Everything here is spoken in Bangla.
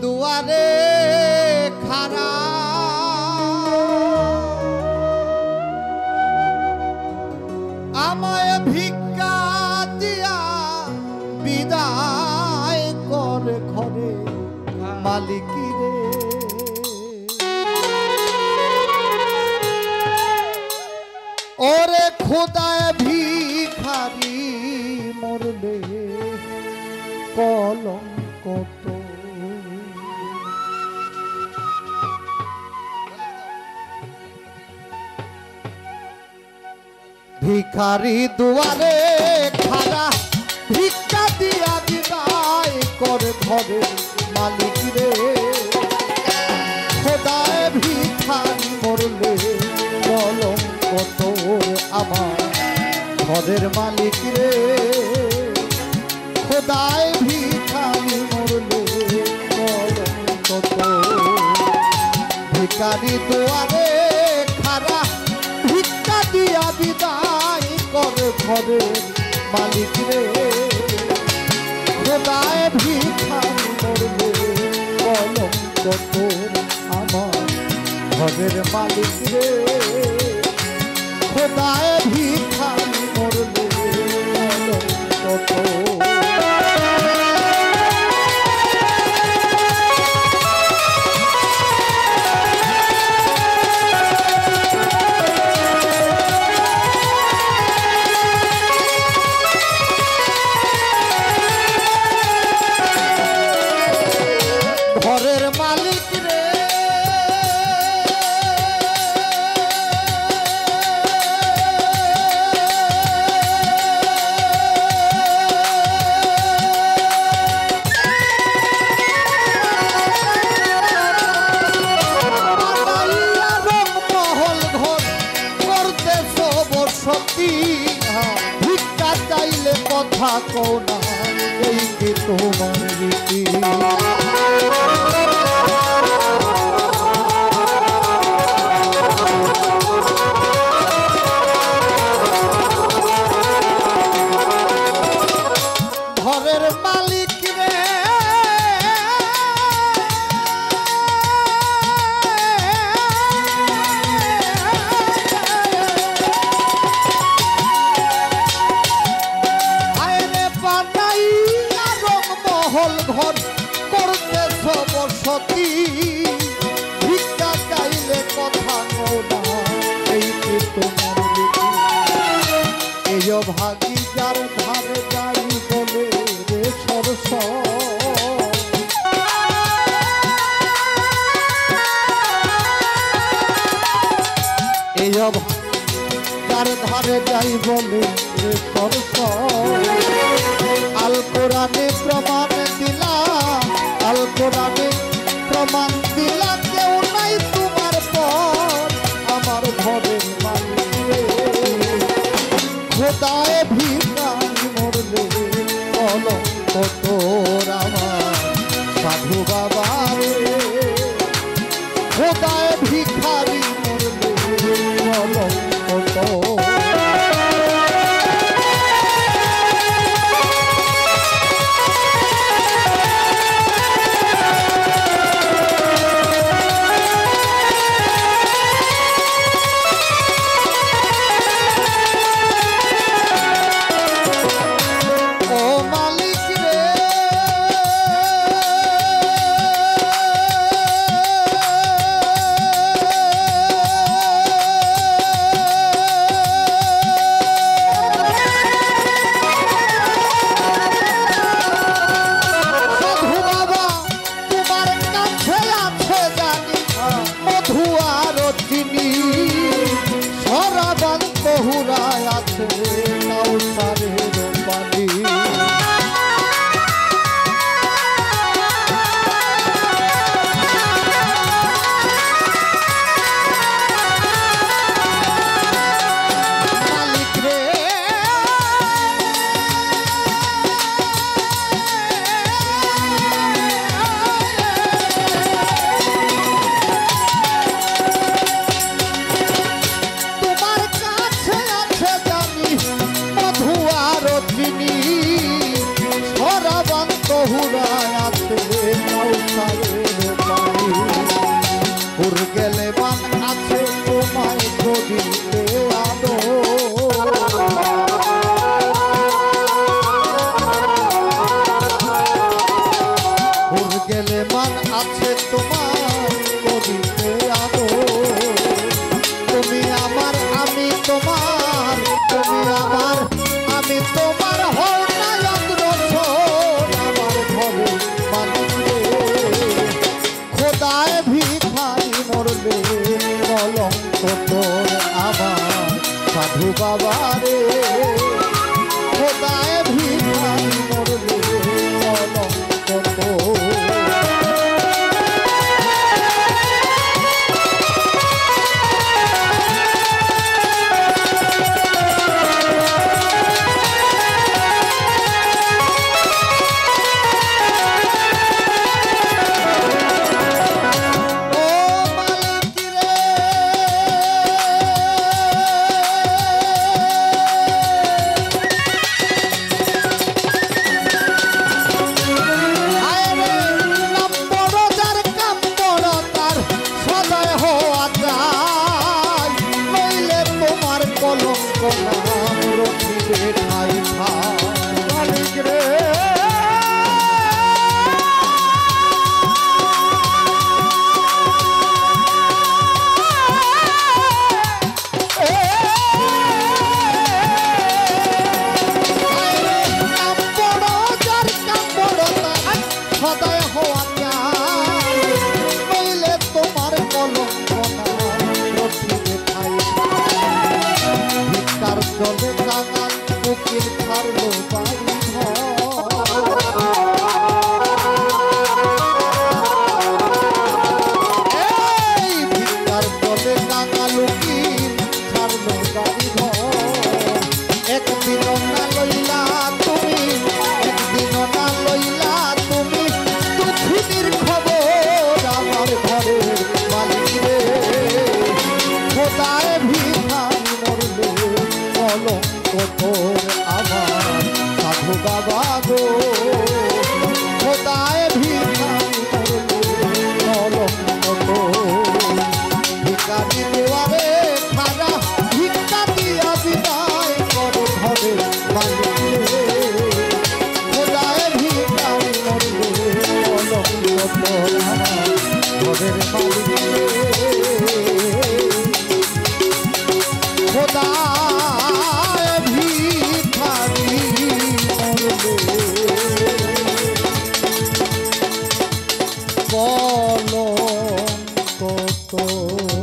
দুয়ারে খাড়া আমায় ভিক্ষা দিয়া বিদায় কর ঘরে মালিকি রে। ওরে খোদায় ভিখারি মরলে কলঙ্ক তো ভিখারি দুয়ারে খাড়া ভিক্ষা দিয়া বিদায় কর ঘরে মালিক রে। খোদায় ভিখারি মরলে কলঙ্ক তোর আমার ঘরের মালিক রে। খোদায় ভিখারি মরলে কলঙ্ক তোর। ভিখারি দুয়ারে খাড়া ভিক্ষা দিয়া বিদায় কর ঘরের মালিক রে। খোদায় ভিখারি মরলে কলঙ্ক তোর আমার ঘরের মালিক রে। খোদায় ভিখারি মরলে কলঙ্ক তোর। ঘরের মালিক রে মহল ঘর করতে সবসতী ভিক্ষা চাইলে কথা কও না এই যে তোমার রীতি। ঘরের মালিক রে আয়রে বানাইয়া রংমহল ঘর করতে সবসতী ভিক্ষা চাইলে কথা কও না এই যে তোমার রীতি। এই ভাগী যার ধারে যাই বলে রে সরস এই যার ধারে যাই বলে রে সরস। আল কোরআনে প্রমাণ দিলা আল কোরআনে প্রমাণ দিলা কেউ নাই তোমার পর আমার ঘরের মালিক রে। খোদায় ভিখারি মরলে কলঙ্ক তোর আমার সাধু বাবা রে। খোদায় ভিখারি মরলে কলঙ্ক তোর। বাবা রে খোদায় ভিখারি মরলে কলঙ্ক তোর। জলে কাঙাল উকিল ছাড়লো বাড়ি এই ভিক্ষার জলে কাঙাল উকিল ছাড়লো বাড়ি একদিন না লইলা তুমি একদিন না লইলা তুমি পৃথিবীর খবর আমার ঘরের মালিক রে খোদায় ভিখারি মরলে কলঙ্ক তোর আমার সাধু বাবা গো খোদায় ভিখারি মরলে কলঙ্ক তোর। ভিখারি দেওয়ারে খারা ভিক্ষা দিয়া বিদায় কর ঘরের মালিক রে খোদায় ভিখারি মরলে কলঙ্ক তোর আমার ঘরের মালিক রে খোদায় ভিখারি মরলে কলঙ্ক তোর।